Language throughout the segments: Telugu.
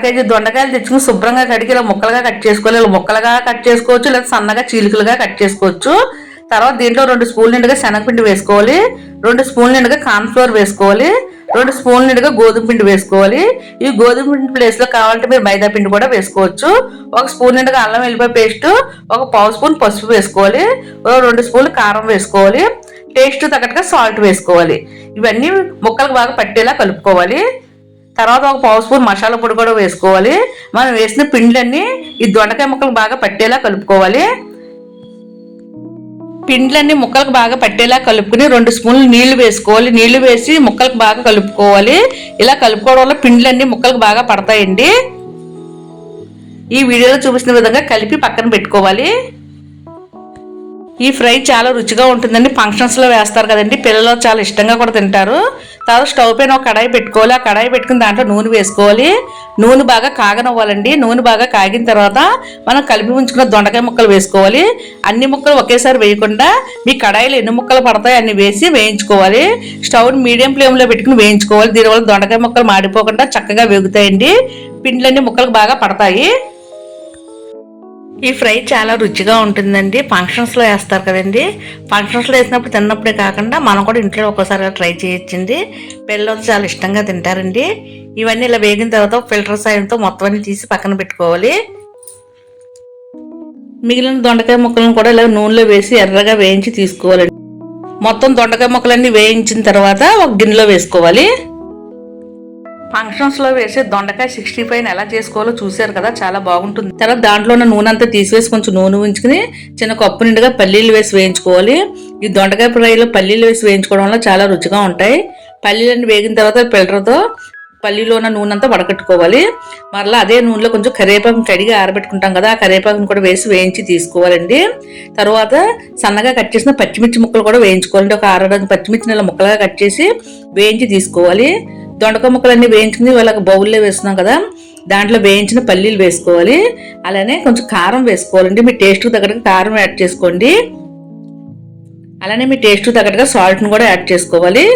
కేజీ దొండకాయలు తెచ్చుకుని శుభ్రంగా కడిగి ఇలా ముక్కలుగా కట్ చేసుకోవాలి. ఇలా ముక్కలుగా కట్ చేసుకోవచ్చు, లేదా సన్నగా చీలికలుగా కట్ చేసుకోవచ్చు. తర్వాత దీంట్లో 2 స్పూన్ల నిండుగా శనగపిండి వేసుకోవాలి, 2 స్పూన్ల నిండుగా కార్న్ఫ్లోర్ వేసుకోవాలి, 2 స్పూన్ల నిండుగా గోధుమ పిండి వేసుకోవాలి. ఈ గోధుమ పిండి ప్లేస్లో కావాలంటే మీరు మైదా పిండి కూడా వేసుకోవచ్చు. 1 స్పూన్ నిండుగా అల్లం వెల్లిపాయ పేస్ట్, 1 పావు స్పూన్ పసుపు వేసుకోవాలి, 2 స్పూన్లు కారం వేసుకోవాలి, టేస్ట్ తగ్గట్టుగా సాల్ట్ వేసుకోవాలి. ఇవన్నీ ముక్కలకు బాగా పట్టేలా కలుపుకోవాలి. తర్వాత 1 పావు స్పూన్ మసాలా పొడి కూడా వేసుకోవాలి. మనం వేసిన పిండిలన్నీ ఈ దొండకాయ ముక్కలకు బాగా పట్టేలా కలుపుకోవాలి. పిండిలన్నీ ముక్కలకు బాగా పట్టేలా కలుపుకుని 2 స్పూన్లు నీళ్లు వేసుకోవాలి. నీళ్లు వేసి ముక్కలకు బాగా కలుపుకోవాలి. ఇలా కలుపుకోవడం వల్ల పిండిలన్నీ ముక్కలకు బాగా పడతాయండి. ఈ వీడియోలో చూపిస్తున్న విధంగా కలిపి పక్కన పెట్టుకోవాలి. ఈ ఫ్రై చాలా రుచిగా ఉంటుందండి. ఫంక్షన్స్లో వేస్తారు కదండి, పిల్లలు చాలా ఇష్టంగా కూడా తింటారు. తర్వాత స్టవ్ పైన ఒక కడాయి పెట్టుకోవాలి. ఆ కడాయి పెట్టుకుని దాంట్లో నూనె వేసుకోవాలి. నూనె బాగా కాగనవ్వాలండి. నూనె బాగా కాగిన తర్వాత మనం కలిపి ఉంచుకున్న దొండకాయ ముక్కలు వేసుకోవాలి. అన్ని ముక్కలు ఒకేసారి వేయకుండా మీ కడాయిలో ఎన్ని ముక్కలు పడతాయి అన్ని వేసి వేయించుకోవాలి. స్టవ్ని మీడియం ఫ్లేమ్లో పెట్టుకుని వేయించుకోవాలి. దీనివల్ల దొండకాయ ముక్కలు మాడిపోకుండా చక్కగా వేగుతాయండి. పిండిలన్నీ ముక్కలకు బాగా పడతాయి. ఈ ఫ్రై చాలా రుచిగా ఉంటుందండి. ఫంక్షన్స్లో వేస్తారు కదండి, ఫంక్షన్స్లో వేసినప్పుడు తిన్నప్పుడే కాకుండా మనం కూడా ఇంట్లో ఒక్కోసారి ట్రై చేయొచ్చండి. పిల్లలు చాలా ఇష్టంగా తింటారండి. ఇవన్నీ ఇలా వేగిన తర్వాత ఫిల్టర్ సాయంతో మొత్తం అన్ని తీసి పక్కన పెట్టుకోవాలి. మిగిలిన దొండకాయ ముక్కలను కూడా ఇలా నూనెలో వేసి ఎర్రగా వేయించి తీసుకోవాలండి. మొత్తం దొండకాయ ముక్కలన్నీ వేయించిన తర్వాత ఒక గిన్నెలో వేసుకోవాలి. ఫంక్షన్స్లో వేసే దొండకాయ 65 ఎలా చేసుకోవాలో చూసారు కదా, చాలా బాగుంటుంది. తర్వాత దాంట్లో ఉన్న నూనె అంతా తీసివేసి కొంచెం నూనె ఉంచుకుని చిన్న కప్పు నిండుగా పల్లీలు వేసి వేయించుకోవాలి. ఈ దొండకాయ ఫ్రైలో పల్లీలు వేసి వేయించుకోవడం వల్ల చాలా రుచిగా ఉంటాయి. పల్లీలన్నీ వేగిన తర్వాత ఫిల్టర్తో పల్లీలో ఉన్న నూనె అంతా వడకట్టుకోవాలి. మరలా అదే నూనెలో కొంచెం కరివేపాకు కడిగి ఆరబెట్టుకుంటాం కదా, ఆ కరివేపాకును కూడా వేసి వేయించి తీసుకోవాలండి. తర్వాత సన్నగా కట్ చేసిన పచ్చిమిర్చి ముక్కలు కూడా వేయించుకోవాలండి. ఒక 6 పచ్చిమిర్చి నెల ముక్కలుగా కట్ చేసి వేయించి తీసుకోవాలి. దొండకాయ ముక్కలన్నీ వేయించుకుని వాళ్ళకి బౌల్లో వేస్తున్నాం కదా, దాంట్లో వేయించిన పల్లీలు వేసుకోవాలి. అలానే కొంచెం కారం వేసుకోవాలండి. మీ టేస్ట్కి తగ్గట్టుగా కారం యాడ్ చేసుకోండి. అలానే మీ టేస్ట్కి తగ్గట్టుగా సాల్ట్ని కూడా యాడ్ చేసుకోవాలి.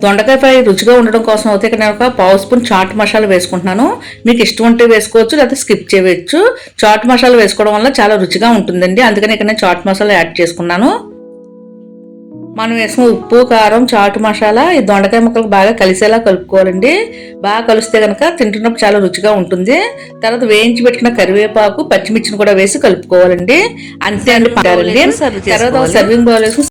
దొండకాయ ఫ్రై రుచిగా ఉండడం కోసం అయితే ఇక్కడ నేను 1 పావు స్పూన్ చాట్ మసాలా వేసుకుంటున్నాను. మీకు ఇష్టం ఉంటే వేసుకోవచ్చు, లేకపోతే స్కిప్ చేయవచ్చు. చాట్ మసాలా వేసుకోవడం వల్ల చాలా రుచిగా ఉంటుందండి, అందుకని ఇక్కడ నేను చాట్ మసాలా యాడ్ చేసుకున్నాను. మనం వేసుకున్న ఉప్పు, కారం, చాటు మసాలా ఈ దొండకాయ ముక్కలకు బాగా కలిసేలా కలుపుకోవాలండి. బాగా కలిస్తే కనుక తింటున్నప్పుడు చాలా రుచిగా ఉంటుంది. తర్వాత వేయించి పెట్టుకున్న కరివేపాకు, పచ్చిమిర్చిని కూడా వేసి కలుపుకోవాలండి. అంతే అండి. తర్వాత సర్వింగ్ బౌల్ వేసి